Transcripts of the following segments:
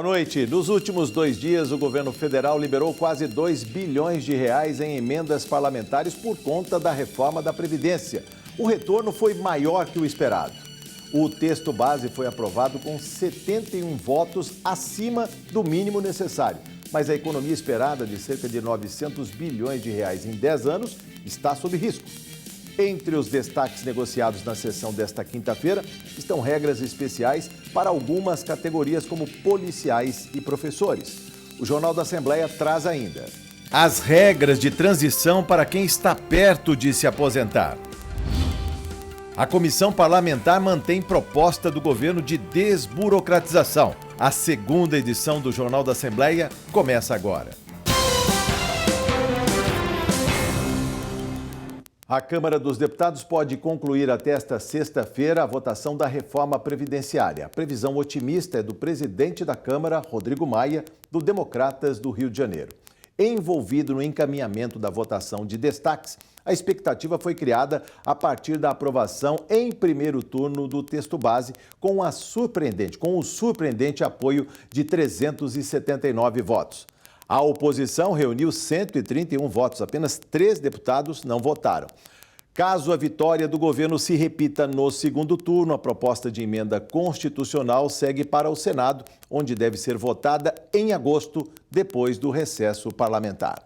Boa noite. Nos últimos 2 dias, o governo federal liberou quase 2 bilhões de reais em emendas parlamentares por conta da reforma da Previdência. O retorno foi maior que o esperado. O texto base foi aprovado com 71 votos acima do mínimo necessário. Mas a economia esperada de cerca de 900 bilhões de reais em 10 anos está sob risco. Entre os destaques negociados na sessão desta quinta-feira estão regras especiais para algumas categorias como policiais e professores. O Jornal da Assembleia traz ainda as regras de transição para quem está perto de se aposentar. A comissão parlamentar mantém proposta do governo de desburocratização. A segunda edição do Jornal da Assembleia começa agora. A Câmara dos Deputados pode concluir até esta sexta-feira a votação da reforma previdenciária. A previsão otimista é do presidente da Câmara, Rodrigo Maia, do Democratas do Rio de Janeiro. Envolvido no encaminhamento da votação de destaques, a expectativa foi criada a partir da aprovação em primeiro turno do texto base com o surpreendente apoio de 379 votos. A oposição reuniu 131 votos, apenas 3 deputados não votaram. Caso a vitória do governo se repita no segundo turno, a proposta de emenda constitucional segue para o Senado, onde deve ser votada em agosto, depois do recesso parlamentar.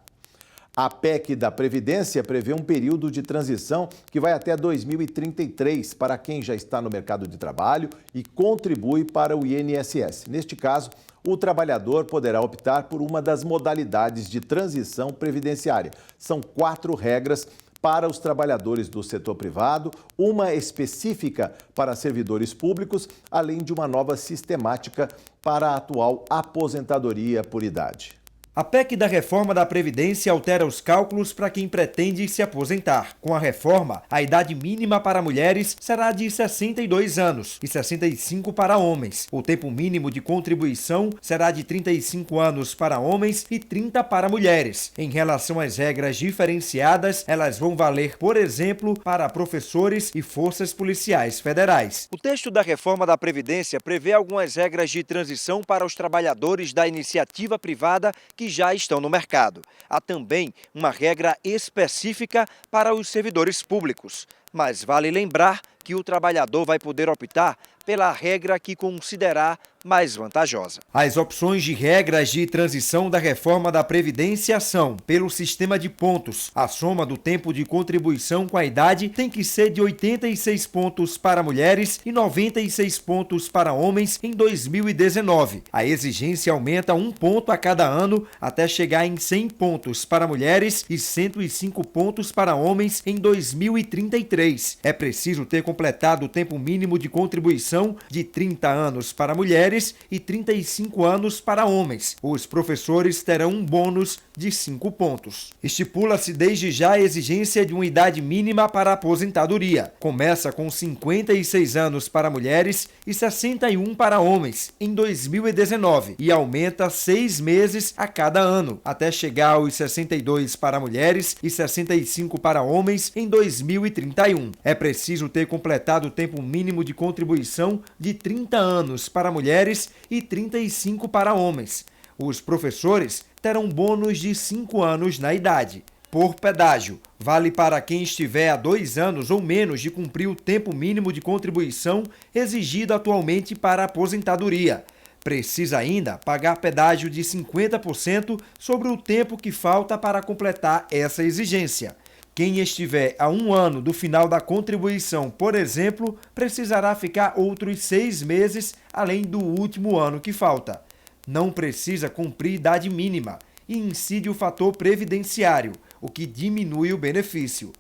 A PEC da Previdência prevê um período de transição que vai até 2033 para quem já está no mercado de trabalho e contribui para o INSS. Neste caso, o trabalhador poderá optar por uma das modalidades de transição previdenciária. São 4 regras para os trabalhadores do setor privado, uma específica para servidores públicos, além de uma nova sistemática para a atual aposentadoria por idade. A PEC da reforma da Previdência altera os cálculos para quem pretende se aposentar. Com a reforma, a idade mínima para mulheres será de 62 anos e 65 para homens. O tempo mínimo de contribuição será de 35 anos para homens e 30 para mulheres. Em relação às regras diferenciadas, elas vão valer, por exemplo, para professores e forças policiais federais. O texto da reforma da Previdência prevê algumas regras de transição para os trabalhadores da iniciativa privada que já estão no mercado. Há também uma regra específica para os servidores públicos, mas vale lembrar que o trabalhador vai poder optar pela regra que considerar mais vantajosa. As opções de regras de transição da reforma da Previdência são pelo sistema de pontos. A soma do tempo de contribuição com a idade tem que ser de 86 pontos para mulheres e 96 pontos para homens em 2019. A exigência aumenta 1 ponto a cada ano até chegar em 100 pontos para mulheres e 105 pontos para homens em 2033. É preciso ter completado o tempo mínimo de contribuição de 30 anos para mulheres e 35 anos para homens. Os professores terão um bônus de 5 pontos. Estipula-se desde já a exigência de uma idade mínima para a aposentadoria. Começa com 56 anos para mulheres e 61 para homens em 2019 e aumenta 6 meses a cada ano, até chegar aos 62 para mulheres e 65 para homens em 2031. É preciso ter completado o tempo mínimo de contribuição de 30 anos para mulheres e 35 para homens. Os professores terão bônus de 5 anos na idade. Por pedágio, vale para quem estiver há 2 anos ou menos de cumprir o tempo mínimo de contribuição exigido atualmente para a aposentadoria. Precisa ainda pagar pedágio de 50% sobre o tempo que falta para completar essa exigência. Quem estiver a 1 ano do final da contribuição, por exemplo, precisará ficar outros 6 meses além do último ano que falta. Não precisa cumprir idade mínima e incide o fator previdenciário, o que diminui o benefício.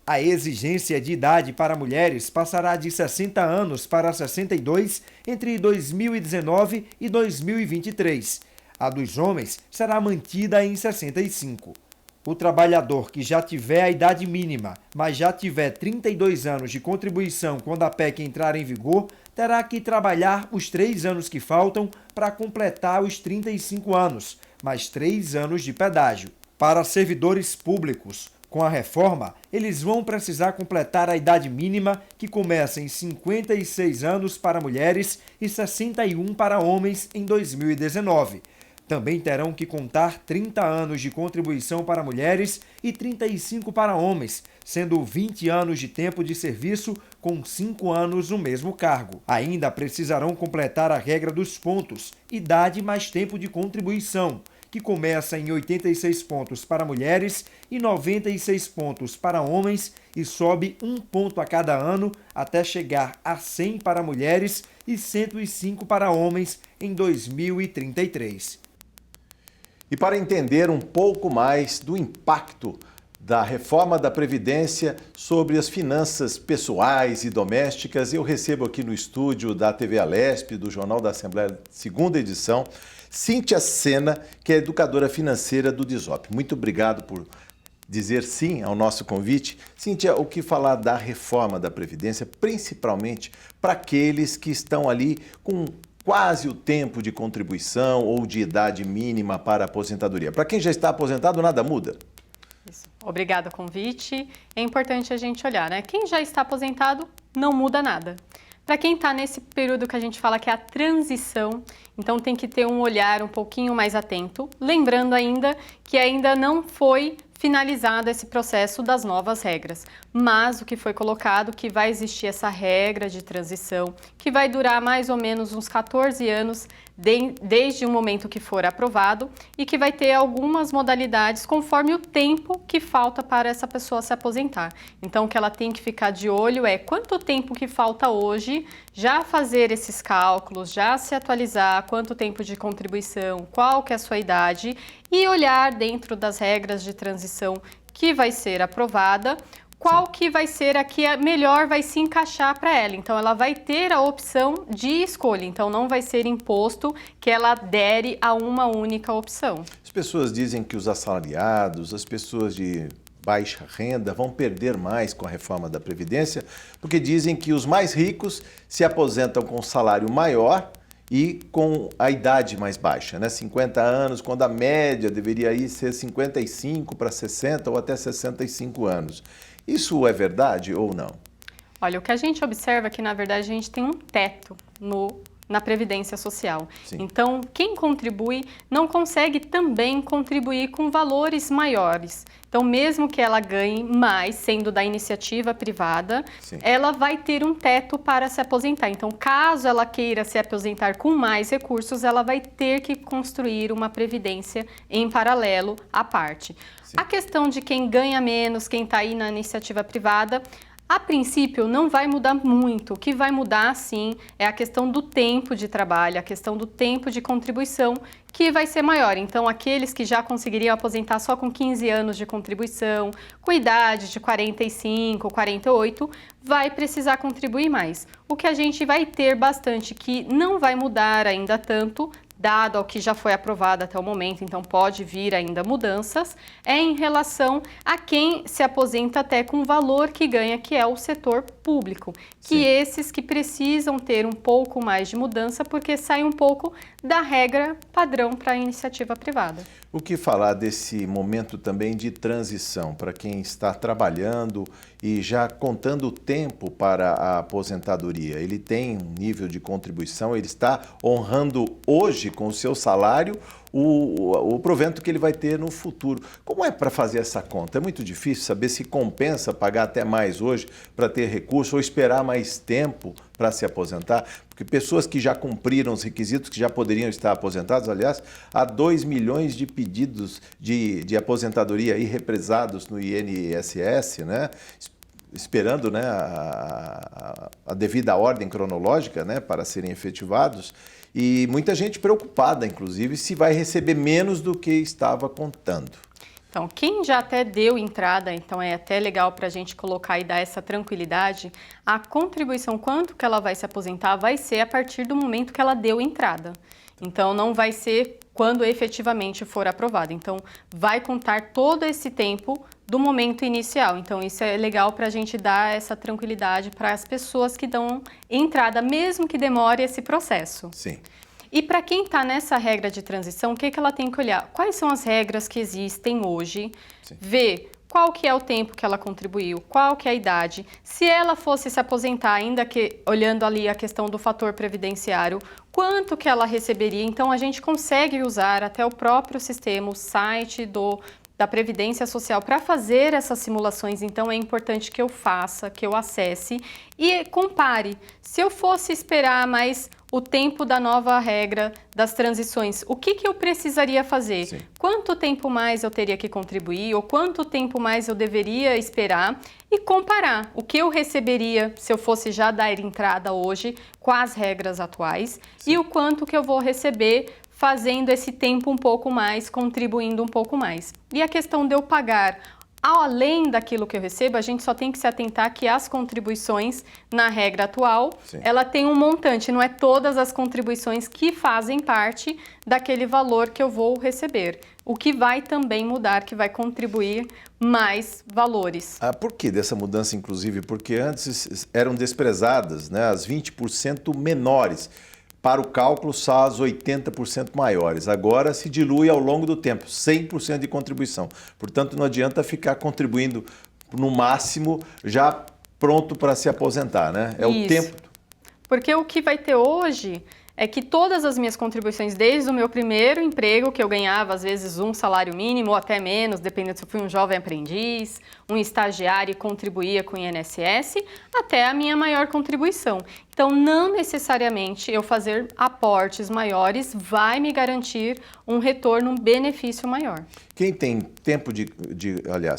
A exigência de idade para mulheres passará de 60 anos para 62 entre 2019 e 2023. A dos homens será mantida em 65. O trabalhador que já tiver a idade mínima, mas já tiver 32 anos de contribuição quando a PEC entrar em vigor, terá que trabalhar os 3 anos que faltam para completar os 35 anos, mais 3 anos de pedágio. Para servidores públicos, Com a reforma, eles vão precisar completar a idade mínima, que começa em 56 anos para mulheres e 61 para homens em 2019. Também terão que contar 30 anos de contribuição para mulheres e 35 para homens, sendo 20 anos de tempo de serviço com 5 anos no mesmo cargo. Ainda precisarão completar a regra dos pontos, idade mais tempo de contribuição, que começa em 86 pontos para mulheres e 96 pontos para homens e sobe 1 ponto a cada ano até chegar a 100 para mulheres e 105 para homens em 2033. E para entender um pouco mais do impacto da reforma da Previdência sobre as finanças pessoais e domésticas, eu recebo aqui no estúdio da TV Alesp, do Jornal da Assembleia, segunda edição, Cíntia Sena, que é educadora financeira do DISOP. Muito obrigado por dizer sim ao nosso convite. Cíntia, o que falar da reforma da Previdência, principalmente para aqueles que estão ali com quase o tempo de contribuição ou de idade mínima para a aposentadoria? Para quem já está aposentado, nada muda? Isso. Obrigada, convite. É importante a gente olhar, né? Quem já está aposentado, não muda nada. Para quem está nesse período que a gente fala que é a transição, então tem que ter um olhar um pouquinho mais atento, lembrando ainda que ainda não foi finalizado esse processo das novas regras, mas o que foi colocado que vai existir essa regra de transição, que vai durar mais ou menos uns 14 anos desde o momento que for aprovado e que vai ter algumas modalidades conforme o tempo que falta para essa pessoa se aposentar. Então o que ela tem que ficar de olho é quanto tempo que falta hoje, já fazer esses cálculos, já se atualizar, quanto tempo de contribuição, qual que é a sua idade e olhar dentro das regras de transição que vai ser aprovada, qual que vai ser a que melhor vai se encaixar para ela. Então, ela vai ter a opção de escolha, então não vai ser imposto que ela adere a uma única opção. As pessoas dizem que os assalariados, as pessoas de baixa renda vão perder mais com a reforma da Previdência, porque dizem que os mais ricos se aposentam com salário maior e com a idade mais baixa, né? 50 anos, quando a média deveria ir ser 55 para 60 ou até 65 anos. Isso é verdade ou não? Olha, o que a gente observa é que, na verdade, a gente tem um teto na Previdência Social. Sim. Então, quem contribui não consegue também contribuir com valores maiores. Então, mesmo que ela ganhe mais, sendo da iniciativa privada, Sim, ela vai ter um teto para se aposentar. Então, caso ela queira se aposentar com mais recursos, ela vai ter que construir uma previdência em paralelo à parte. sim. A questão de quem ganha menos, quem está aí na iniciativa privada, a princípio não vai mudar muito. O que vai mudar, sim, é a questão do tempo de trabalho, a questão do tempo de contribuição, que vai ser maior. Então, aqueles que já conseguiriam aposentar só com 15 anos de contribuição, com idade de 45, 48, vai precisar contribuir mais. O que a gente vai ter bastante, que não vai mudar ainda tanto, dado ao que já foi aprovado até o momento, então pode vir ainda mudanças, é em relação a quem se aposenta até com o valor que ganha, que é o setor público. Que Sim. esses que precisam ter um pouco mais de mudança, porque sai um pouco da regra padrão para a iniciativa privada. O que falar desse momento também de transição para quem está trabalhando e já contando o tempo para a aposentadoria? Ele tem um nível de contribuição, ele está honrando hoje com o seu salário o provento que ele vai ter no futuro. Como é para fazer essa conta? É muito difícil saber se compensa pagar até mais hoje para ter recurso ou esperar mais tempo para se aposentar, porque pessoas que já cumpriram os requisitos, que já poderiam estar aposentadas, aliás, há 2 milhões de pedidos de aposentadoria aí represados no INSS, né? Esperando, né, a devida ordem cronológica, né, para serem efetivados, e muita gente preocupada, inclusive, se vai receber menos do que estava contando. Então, quem já até deu entrada, então é até legal para a gente colocar e dar essa tranquilidade, a contribuição, quanto que ela vai se aposentar, vai ser a partir do momento que ela deu entrada. Então, não vai ser quando efetivamente for aprovado. Então, vai contar todo esse tempo do momento inicial. Então, isso é legal para a gente dar essa tranquilidade para as pessoas que dão entrada, mesmo que demore esse processo. Sim. E para quem está nessa regra de transição, o que ela tem que olhar? Quais são as regras que existem hoje? Sim. Ver qual que é o tempo que ela contribuiu, qual que é a idade. Se ela fosse se aposentar, ainda que olhando ali a questão do fator previdenciário, quanto que ela receberia. Então, a gente consegue usar até o próprio sistema, o site da Previdência Social para fazer essas simulações. Então, é importante que eu faça, que eu acesse e compare. Se eu fosse esperar mais o tempo da nova regra das transições, o que eu precisaria fazer? Sim. Quanto tempo mais eu teria que contribuir ou quanto tempo mais eu deveria esperar e comparar o que eu receberia se eu fosse já dar entrada hoje com as regras atuais. Sim. E o quanto que eu vou receber fazendo esse tempo um pouco mais, contribuindo um pouco mais. E a questão de eu pagar além daquilo que eu recebo, a gente só tem que se atentar que as contribuições na regra atual, sim, ela tem um montante, não é todas as contribuições que fazem parte daquele valor que eu vou receber. O que vai também mudar, que vai contribuir mais valores. Por que dessa mudança, inclusive? Porque antes eram desprezadas, né, as 20% menores. Para o cálculo, só as 80% maiores. Agora se dilui ao longo do tempo, 100% de contribuição. Portanto, não adianta ficar contribuindo no máximo já pronto para se aposentar, né? É isso. O tempo. Porque o que vai ter hoje é que todas as minhas contribuições, desde o meu primeiro emprego, que eu ganhava às vezes um salário mínimo ou até menos, dependendo se eu fui um jovem aprendiz, um estagiário e contribuía com o INSS, até a minha maior contribuição. Então, não necessariamente eu fazer aportes maiores vai me garantir um retorno, um benefício maior. Quem tem tempo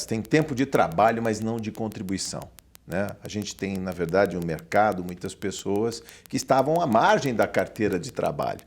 tem tempo de trabalho, mas não de contribuição, né? A gente tem, na verdade, no mercado, muitas pessoas que estavam à margem da carteira de trabalho,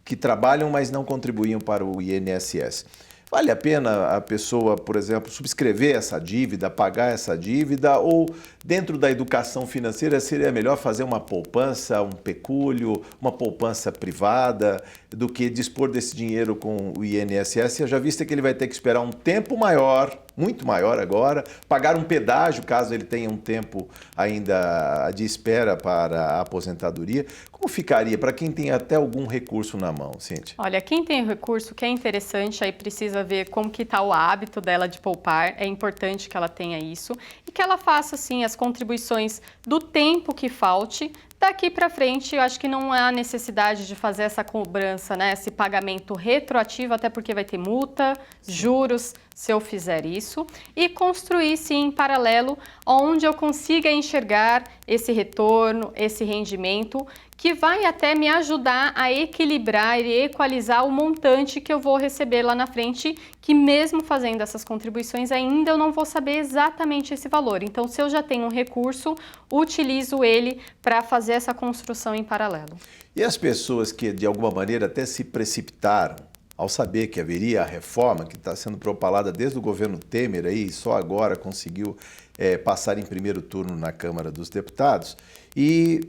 que trabalham, mas não contribuíam para o INSS. Vale a pena a pessoa, por exemplo, subscrever essa dívida, pagar essa dívida, ou dentro da educação financeira seria melhor fazer uma poupança, um pecúlio, uma poupança privada, do que dispor desse dinheiro com o INSS? Já vista que ele vai ter que esperar um tempo maior, muito maior agora, pagar um pedágio caso ele tenha um tempo ainda de espera para a aposentadoria. Como ficaria para quem tem até algum recurso na mão, Cíntia? Olha, quem tem recurso, que é interessante, aí precisa ver como que está o hábito dela de poupar. É importante que ela tenha isso e que ela faça, assim, as contribuições do tempo que falte. Daqui para frente, eu acho que não há necessidade de fazer essa cobrança, né? Esse pagamento retroativo, até porque vai ter multa, juros, se eu fizer isso. E construir, sim, em paralelo, onde eu consiga enxergar esse retorno, esse rendimento, que vai até me ajudar a equilibrar e equalizar o montante que eu vou receber lá na frente, que mesmo fazendo essas contribuições, ainda eu não vou saber exatamente esse valor. Então, se eu já tenho um recurso, utilizo ele para fazer essa construção em paralelo. E as pessoas que, de alguma maneira, até se precipitaram ao saber que haveria a reforma que está sendo propalada desde o governo Temer, aí, só agora conseguiu passar em primeiro turno na Câmara dos Deputados, e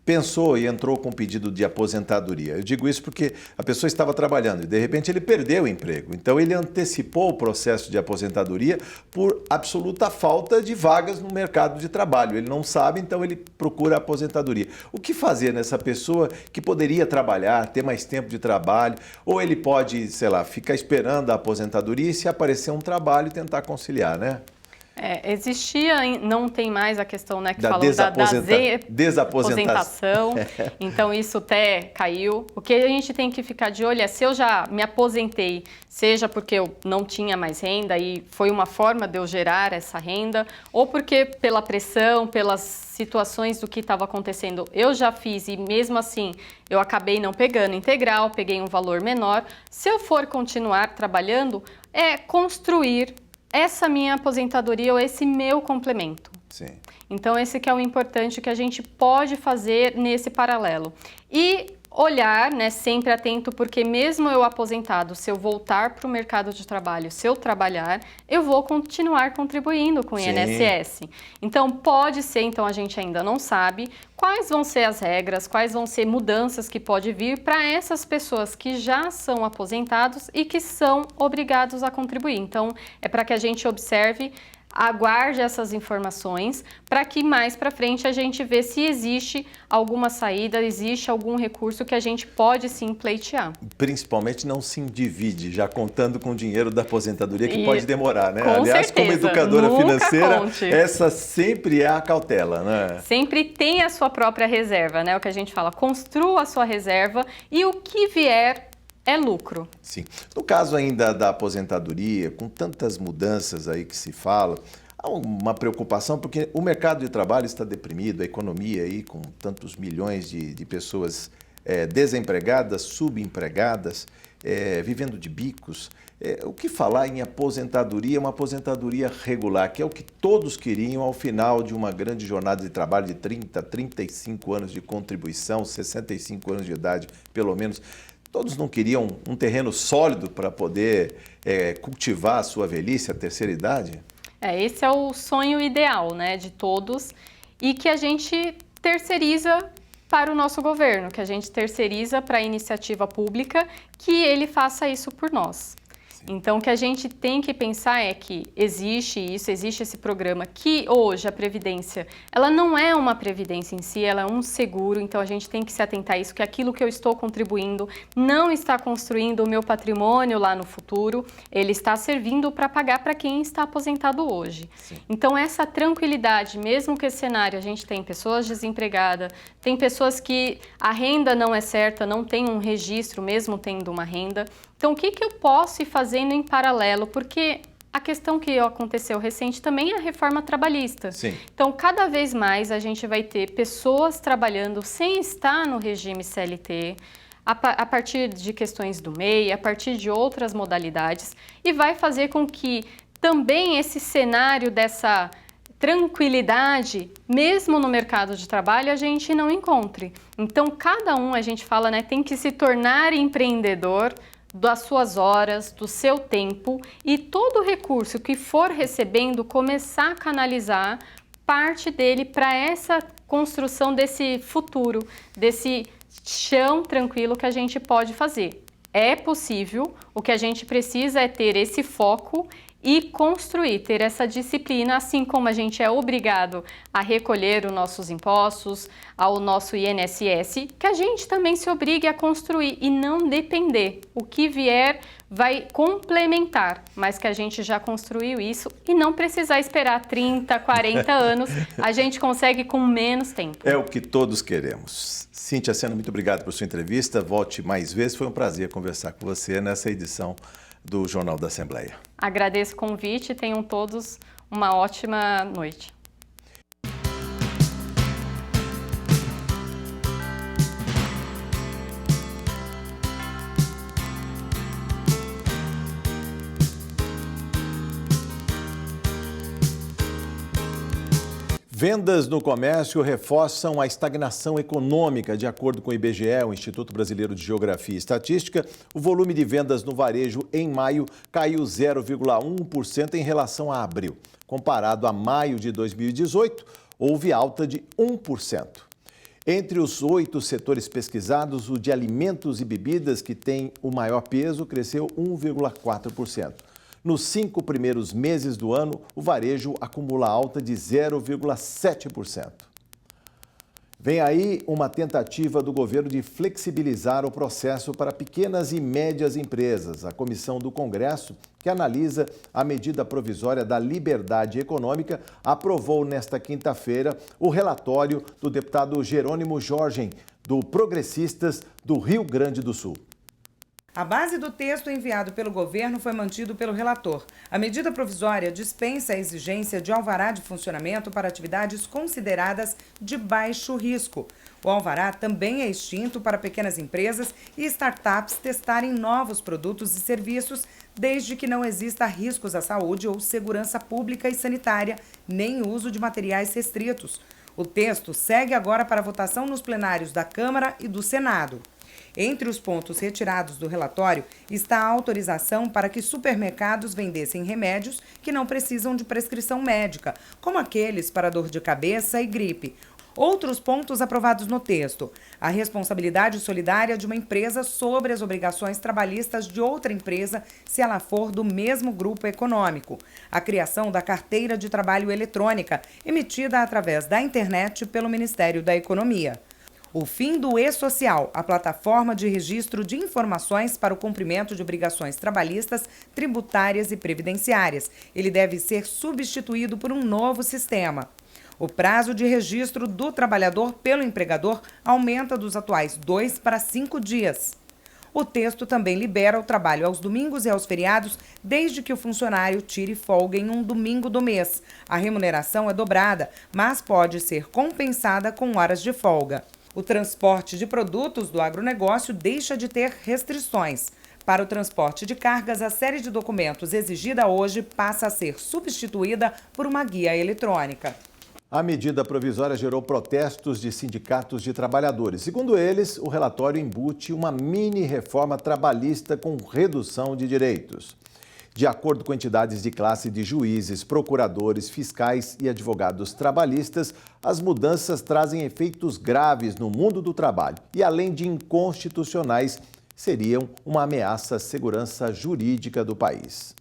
pensou e entrou com pedido de aposentadoria. Eu digo isso porque a pessoa estava trabalhando e, de repente, ele perdeu o emprego. Então, ele antecipou o processo de aposentadoria por absoluta falta de vagas no mercado de trabalho. Ele não sabe, então ele procura a aposentadoria. O que fazer nessa pessoa que poderia trabalhar, ter mais tempo de trabalho, ou ele pode, sei lá, ficar esperando a aposentadoria e, se aparecer um trabalho, tentar conciliar, né? Existia, não tem mais a questão, né, que da falou desaposentação, então isso até caiu. O que a gente tem que ficar de olho é se eu já me aposentei, seja porque eu não tinha mais renda e foi uma forma de eu gerar essa renda, ou porque pela pressão, pelas situações do que estava acontecendo, eu já fiz e mesmo assim eu acabei não pegando integral, peguei um valor menor. Se eu for continuar trabalhando, construir essa minha aposentadoria ou esse meu complemento. Sim. Então, esse que é o importante que a gente pode fazer nesse paralelo. E olhar, né, sempre atento, porque mesmo eu aposentado, se eu voltar para o mercado de trabalho, se eu trabalhar, eu vou continuar contribuindo com o INSS. Então, pode ser, então a gente ainda não sabe quais vão ser as regras, quais vão ser mudanças que pode vir para essas pessoas que já são aposentados e que são obrigados a contribuir. Então, é para que a gente observe aguarde essas informações para que mais para frente a gente vê se existe alguma saída, existe algum recurso que a gente pode sim pleitear. Principalmente não se endivide, já contando com o dinheiro da aposentadoria, que pode demorar, né? Com Aliás, certeza. como educadora Nunca financeira, conte. essa sempre é a cautela, né? Sempre tem a sua própria reserva, né? O que a gente fala, construa a sua reserva e o que vier é lucro. Sim. No caso ainda da aposentadoria, com tantas mudanças aí que se fala, há uma preocupação porque o mercado de trabalho está deprimido, a economia aí com tantos milhões de pessoas desempregadas, subempregadas, vivendo de bicos. O que falar em aposentadoria, uma aposentadoria regular, que é o que todos queriam ao final de uma grande jornada de trabalho de 30, 35 anos de contribuição, 65 anos de idade, pelo menos. Todos não queriam um terreno sólido para poder cultivar a sua velhice, a terceira idade? Esse é o sonho ideal, né, de todos e que a gente terceiriza para o nosso governo, que a gente terceiriza para a iniciativa pública que ele faça isso por nós. Então, o que a gente tem que pensar é que existe esse programa que hoje a Previdência, ela não é uma Previdência em si, ela é um seguro, então a gente tem que se atentar a isso, que aquilo que eu estou contribuindo não está construindo o meu patrimônio lá no futuro, ele está servindo para pagar para quem está aposentado hoje. Sim. Então, essa tranquilidade, mesmo que esse cenário, a gente tem pessoas desempregadas, tem pessoas que a renda não é certa, não tem um registro, mesmo tendo uma renda. Então, o que eu posso ir fazendo em paralelo? Porque a questão que aconteceu recente também é a reforma trabalhista. Sim. Então, cada vez mais a gente vai ter pessoas trabalhando sem estar no regime CLT, a partir de questões do MEI, a partir de outras modalidades, e vai fazer com que também esse cenário dessa tranquilidade, mesmo no mercado de trabalho, a gente não encontre. Então, cada um, a gente fala, né, tem que se tornar empreendedor das suas horas, do seu tempo e todo recurso que for recebendo, começar a canalizar parte dele para essa construção desse futuro, desse chão tranquilo que a gente pode fazer. É possível, o que a gente precisa é ter esse foco e construir, ter essa disciplina, assim como a gente é obrigado a recolher os nossos impostos, ao nosso INSS, que a gente também se obrigue a construir e não depender. O que vier vai complementar, mas que a gente já construiu isso e não precisar esperar 30, 40 anos, a gente consegue com menos tempo. É o que todos queremos. Cíntia Sena, muito obrigado por sua entrevista. Volte mais vezes, foi um prazer conversar com você nessa edição do Jornal da Assembleia. Agradeço o convite e tenham todos uma ótima noite. Vendas no comércio reforçam a estagnação econômica. De acordo com o IBGE, o Instituto Brasileiro de Geografia e Estatística, o volume de vendas no varejo em maio caiu 0,1% em relação a abril. Comparado a maio de 2018, houve alta de 1%. Entre os 8 setores pesquisados, o de alimentos e bebidas, que tem o maior peso, cresceu 1,4%. Nos 5 primeiros meses do ano, o varejo acumula alta de 0,7%. Vem aí uma tentativa do governo de flexibilizar o processo para pequenas e médias empresas. A comissão do Congresso, que analisa a medida provisória da liberdade econômica, aprovou nesta quinta-feira o relatório do deputado Jerônimo Jorgen, do Progressistas do Rio Grande do Sul. A base do texto enviado pelo governo foi mantido pelo relator. A medida provisória dispensa a exigência de alvará de funcionamento para atividades consideradas de baixo risco. O alvará também é extinto para pequenas empresas e startups testarem novos produtos e serviços, desde que não exista riscos à saúde ou segurança pública e sanitária, nem uso de materiais restritos. O texto segue agora para votação nos plenários da Câmara e do Senado. Entre os pontos retirados do relatório está a autorização para que supermercados vendessem remédios que não precisam de prescrição médica, como aqueles para dor de cabeça e gripe. Outros pontos aprovados no texto: a responsabilidade solidária de uma empresa sobre as obrigações trabalhistas de outra empresa, se ela for do mesmo grupo econômico; a criação da carteira de trabalho eletrônica, emitida através da internet pelo Ministério da Economia; o fim do E-Social, a plataforma de registro de informações para o cumprimento de obrigações trabalhistas, tributárias e previdenciárias. Ele deve ser substituído por um novo sistema. O prazo de registro do trabalhador pelo empregador aumenta dos atuais 2 para 5 dias. O texto também libera o trabalho aos domingos e aos feriados, desde que o funcionário tire folga em um domingo do mês. A remuneração é dobrada, mas pode ser compensada com horas de folga. O transporte de produtos do agronegócio deixa de ter restrições. Para o transporte de cargas, a série de documentos exigida hoje passa a ser substituída por uma guia eletrônica. A medida provisória gerou protestos de sindicatos de trabalhadores. Segundo eles, o relatório embute uma mini-reforma trabalhista com redução de direitos. De acordo com entidades de classe de juízes, procuradores, fiscais e advogados trabalhistas, as mudanças trazem efeitos graves no mundo do trabalho e, além de inconstitucionais, seriam uma ameaça à segurança jurídica do país.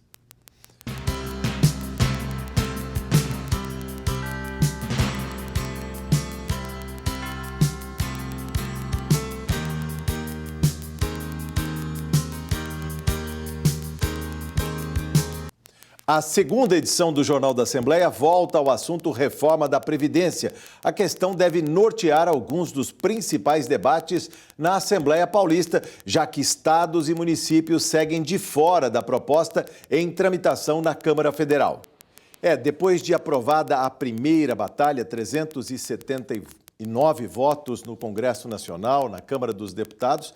A segunda edição do Jornal da Assembleia volta ao assunto reforma da Previdência. A questão deve nortear alguns dos principais debates na Assembleia Paulista, já que estados e municípios seguem de fora da proposta em tramitação na Câmara Federal. Depois de aprovada a primeira batalha, 379 votos no Congresso Nacional, na Câmara dos Deputados,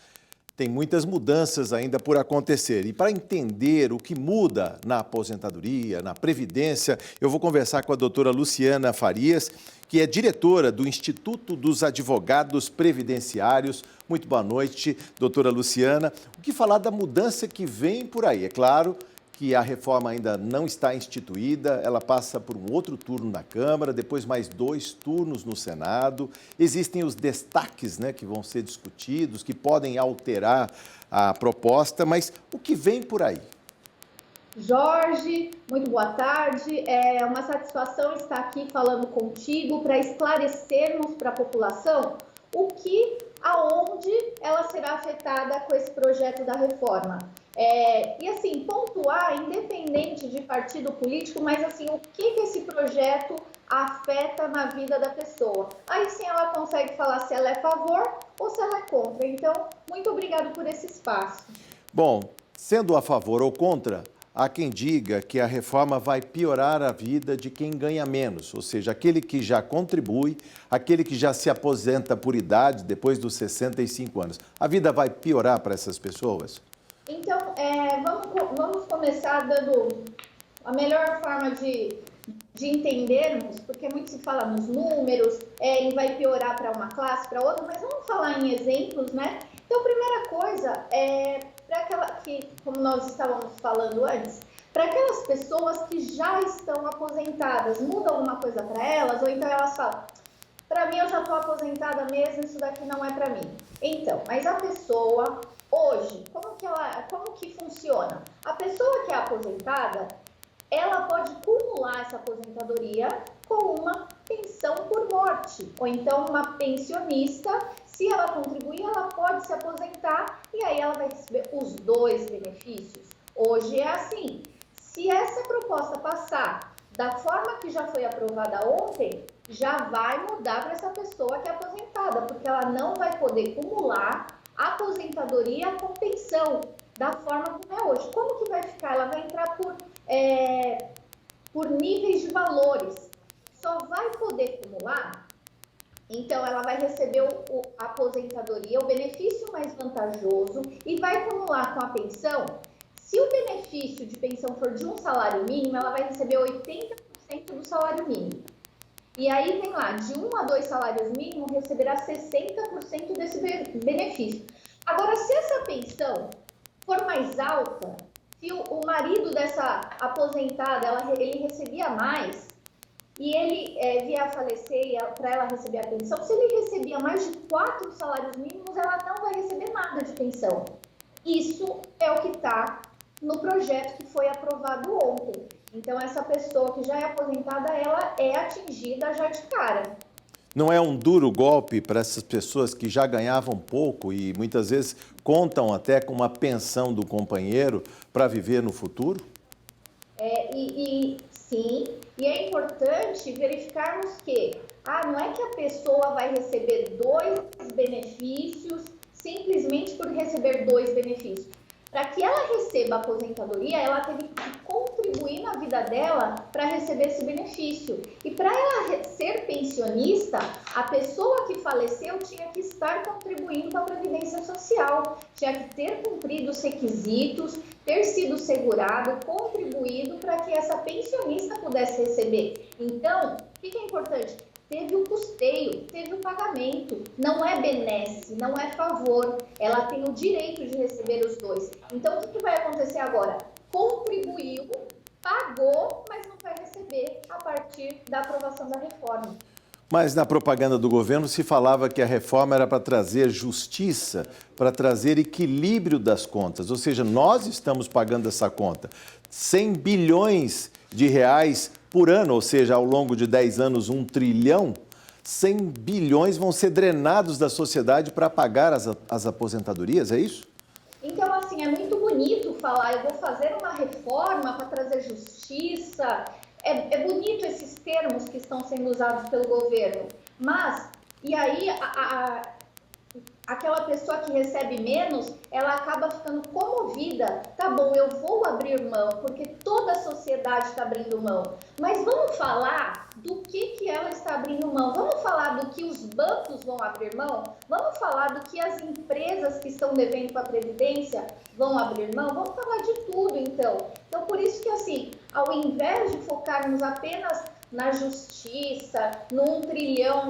tem muitas mudanças ainda por acontecer. E para entender o que muda na aposentadoria, na Previdência, eu vou conversar com a doutora Luciana Farias, que é diretora do Instituto dos Advogados Previdenciários. Muito boa noite, doutora Luciana. O que falar da mudança que vem por aí? É claro que a reforma ainda não está instituída, ela passa por um outro turno na Câmara, depois mais 2 turnos no Senado. Existem os destaques, que vão ser discutidos, que podem alterar a proposta, mas o que vem por aí? Jorge, muito boa tarde. É uma satisfação estar aqui falando contigo para esclarecermos para a população aonde ela será afetada com esse projeto da reforma. E assim, pontuar, independente de partido político, mas assim, o que esse projeto afeta na vida da pessoa. Aí sim ela consegue falar se ela é a favor ou se ela é contra. Então, muito obrigado por esse espaço. Bom, sendo a favor ou contra, há quem diga que a reforma vai piorar a vida de quem ganha menos, ou seja, aquele que já contribui, aquele que já se aposenta por idade depois dos 65 anos. A vida vai piorar para essas pessoas? Então, vamos começar dando a melhor forma de entendermos, porque muito se fala nos números, e vai piorar para uma classe, para outra, mas vamos falar em exemplos, né? Então, a primeira coisa para aquela que, como nós estávamos falando antes, para aquelas pessoas que já estão aposentadas, muda alguma coisa para elas, ou então elas falam, para mim eu já estou aposentada mesmo, isso daqui não é para mim. Então, mas a pessoa, hoje, como que funciona? A pessoa que é aposentada, ela pode cumular essa aposentadoria com uma pensão por morte, ou então uma pensionista, se ela contribuir, ela pode se aposentar e aí ela vai receber os 2 benefícios. Hoje é assim, se essa proposta passar da forma que já foi aprovada ontem, já vai mudar para essa pessoa que é aposentada, porque ela não vai poder cumular aposentadoria com pensão, da forma como é hoje. Como que vai ficar? Ela vai entrar por níveis de valores. Só vai poder cumular, então ela vai receber a aposentadoria, o benefício mais vantajoso, e vai acumular com a pensão. Se o benefício de pensão for de um salário mínimo, ela vai receber 80% do salário mínimo. E aí vem lá, de 1 a 2 salários mínimos, receberá 60% desse benefício. Agora, se essa pensão for mais alta, se o marido dessa aposentada, ele recebia mais, e ele vier a falecer para ela receber a pensão, se ele recebia mais de 4 salários mínimos, ela não vai receber nada de pensão. Isso é o que está no projeto que foi aprovado ontem. Então, essa pessoa que já é aposentada, ela é atingida já de cara. Não é um duro golpe para essas pessoas que já ganhavam pouco e muitas vezes contam até com uma pensão do companheiro para viver no futuro? Sim, e é importante verificarmos que não é que a pessoa vai receber 2 benefícios simplesmente por receber 2 benefícios. Para que ela receba a aposentadoria, ela teve que contribuir na vida dela para receber esse benefício. E para ela ser pensionista, a pessoa que faleceu tinha que estar contribuindo para a Previdência Social, tinha que ter cumprido os requisitos, ter sido segurado, contribuído para que essa pensionista pudesse receber. Então, o que é importante? Teve o custeio, teve o pagamento, não é benesse, não é favor, ela tem o direito de receber os 2. Então, o que vai acontecer agora? Contribuiu, pagou, mas não vai receber a partir da aprovação da reforma. Mas na propaganda do governo se falava que a reforma era para trazer justiça, para trazer equilíbrio das contas, ou seja, nós estamos pagando essa conta. 100 bilhões de reais por ano, ou seja, ao longo de 10 anos, 1 trilhão, 100 bilhões vão ser drenados da sociedade para pagar as aposentadorias, é isso? Então, assim, é muito bonito falar, eu vou fazer uma reforma para trazer justiça. É bonito esses termos que estão sendo usados pelo governo, mas, e aí, aquela pessoa que recebe menos, ela acaba ficando comovida. Tá bom, eu vou abrir mão, porque toda a sociedade está abrindo mão. Mas vamos falar do que ela está abrindo mão. Vamos falar do que os bancos vão abrir mão? Vamos falar do que as empresas que estão devendo para a Previdência vão abrir mão? Vamos falar de tudo, então. Então, por isso que, assim, ao invés de focarmos apenas na justiça, no 1 trilhão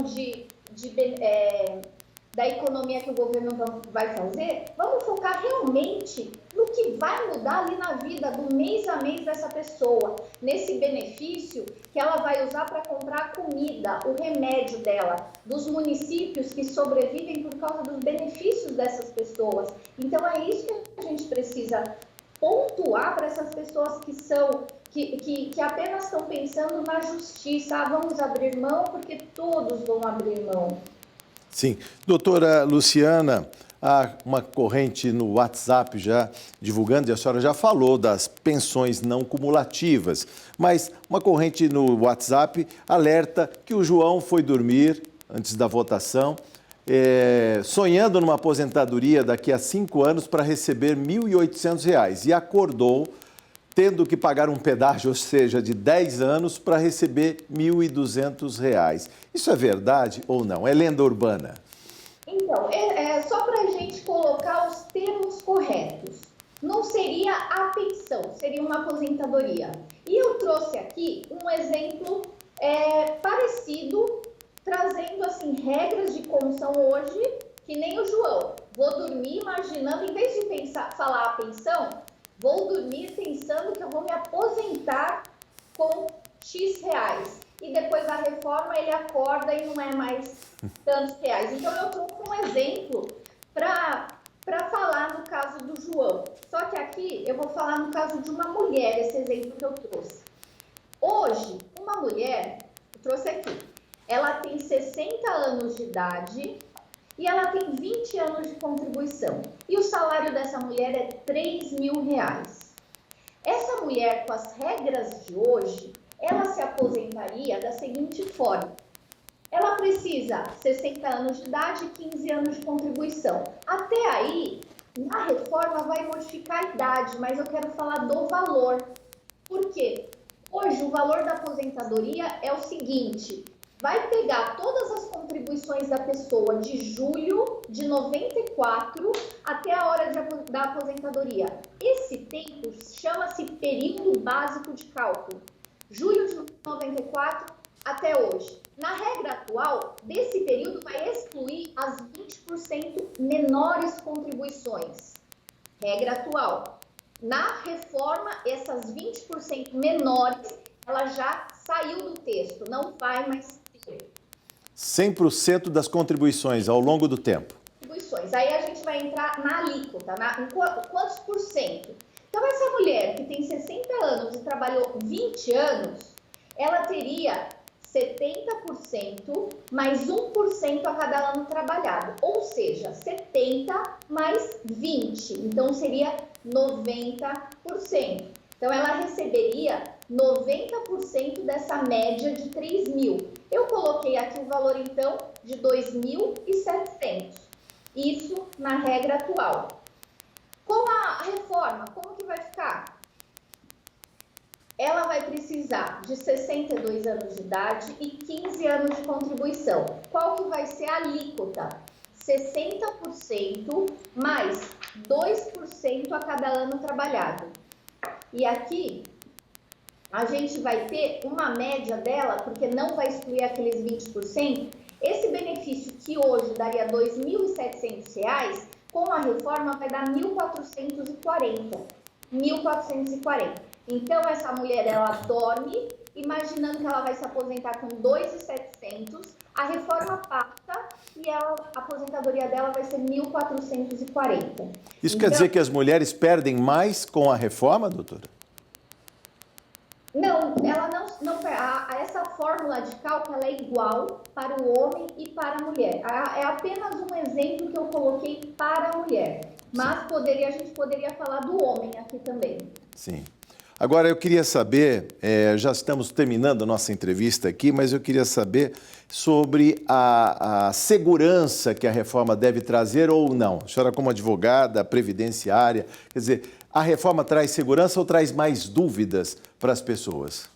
da economia que o governo vai fazer, vamos focar realmente no que vai mudar ali na vida do mês a mês dessa pessoa, nesse benefício que ela vai usar para comprar a comida, o remédio dela, dos municípios que sobrevivem por causa dos benefícios dessas pessoas. Então é isso que a gente precisa pontuar para essas pessoas que apenas estão pensando na justiça. Vamos abrir mão porque todos vão abrir mão. Sim. Doutora Luciana, há uma corrente no WhatsApp já divulgando, e a senhora já falou das pensões não cumulativas, mas uma corrente no WhatsApp alerta que o João foi dormir antes da votação, sonhando numa aposentadoria daqui a 5 anos para receber R$ 1.800 e acordou tendo que pagar um pedágio, ou seja, de 10 anos para receber R$ 1.200. Isso é verdade ou não? É lenda urbana? Então, só para a gente colocar os termos corretos. Não seria a pensão, seria uma aposentadoria. E eu trouxe aqui um exemplo parecido, trazendo assim regras de como são hoje, que nem o João. Vou dormir imaginando, em vez de falar a pensão, vou dormir pensando que eu vou me aposentar com X reais. E depois da reforma ele acorda e não é mais tantos reais. Então eu trouxe um exemplo para falar no caso do João. Só que aqui eu vou falar no caso de uma mulher, esse exemplo que eu trouxe. Hoje, uma mulher, eu trouxe aqui, ela tem 60 anos de idade e ela tem 20 anos de contribuição. E o salário dessa mulher é R$ 3.000. Essa mulher, com as regras de hoje, ela se aposentaria da seguinte forma. Ela precisa 60 anos de idade e 15 anos de contribuição. Até aí, na reforma vai modificar a idade, mas eu quero falar do valor. Por quê? Hoje, o valor da aposentadoria é o seguinte: vai pegar todas as contribuições da pessoa de julho de 94 até a hora da aposentadoria. Esse tempo chama-se período básico de cálculo. Julho de 94 até hoje. Na regra atual, desse período vai excluir as 20% menores contribuições. Regra atual. Na reforma, essas 20% menores, elas já saiu do texto, não vai mais ter. 100% das contribuições ao longo do tempo. Contribuições. Aí a gente vai entrar na alíquota, em quantos por cento. Então, essa mulher que tem 60 anos e trabalhou 20 anos, ela teria 70% mais 1% a cada ano trabalhado, ou seja, 70 mais 20, então seria 90%. Então, ela receberia 90% dessa média de 3 mil. Eu coloquei aqui o valor, então, de 2.700. Isso na regra atual. Com a reforma, como que vai ficar? Ela vai precisar de 62 anos de idade e 15 anos de contribuição. Qual que vai ser a alíquota? 60% mais 2% a cada ano trabalhado. E aqui a gente vai ter uma média dela, porque não vai excluir aqueles 20%. Esse benefício que hoje daria R$ 2.700, com a reforma vai dar R$ 1.440. 1.440. Então, essa mulher, ela dorme, imaginando que ela vai se aposentar com 2.700, a reforma passa e a aposentadoria dela vai ser 1.440. Isso quer dizer que as mulheres perdem mais com a reforma, doutora? Não, ela não essa fórmula de cálculo ela é igual para o homem e para a mulher. É apenas um exemplo que eu coloquei para a mulher, mas a gente poderia falar do homem aqui também. Sim. Agora, eu queria saber, já estamos terminando a nossa entrevista aqui, mas eu queria saber sobre a segurança que a reforma deve trazer ou não. A senhora, como advogada previdenciária, quer dizer, a reforma traz segurança ou traz mais dúvidas para as pessoas?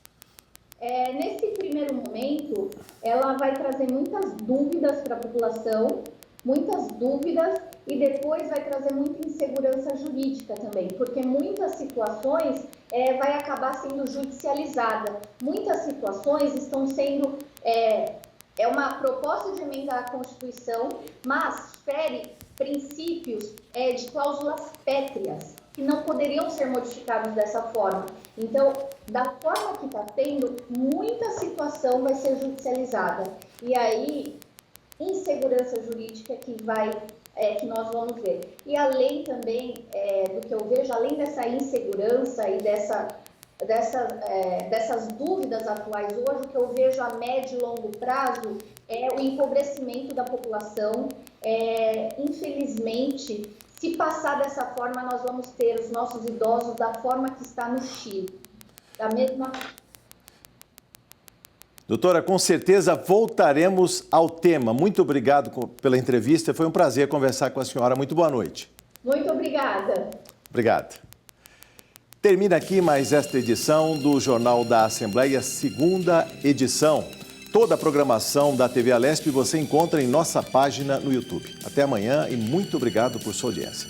Nesse primeiro momento, ela vai trazer muitas dúvidas para a população, muitas dúvidas, e depois vai trazer muita insegurança jurídica também, porque muitas situações vai acabar sendo judicializada. Muitas situações estão sendo... É uma proposta de emenda à Constituição, mas fere princípios de cláusulas pétreas, que não poderiam ser modificados dessa forma. Então, da forma que está tendo, muita situação vai ser judicializada. E aí, insegurança jurídica que nós vamos ver. E além também do que eu vejo, além dessa insegurança e dessas dúvidas atuais hoje, o que eu vejo a médio e longo prazo é o empobrecimento da população. Infelizmente, se passar dessa forma, nós vamos ter os nossos idosos da forma que está no Chile. Da mesma. Doutora, com certeza voltaremos ao tema. Muito obrigado pela entrevista. Foi um prazer conversar com a senhora. Muito boa noite. Muito obrigada. Obrigado. Termina aqui mais esta edição do Jornal da Assembleia, segunda edição. Toda a programação da TV Alesp você encontra em nossa página no YouTube. Até amanhã e muito obrigado por sua audiência.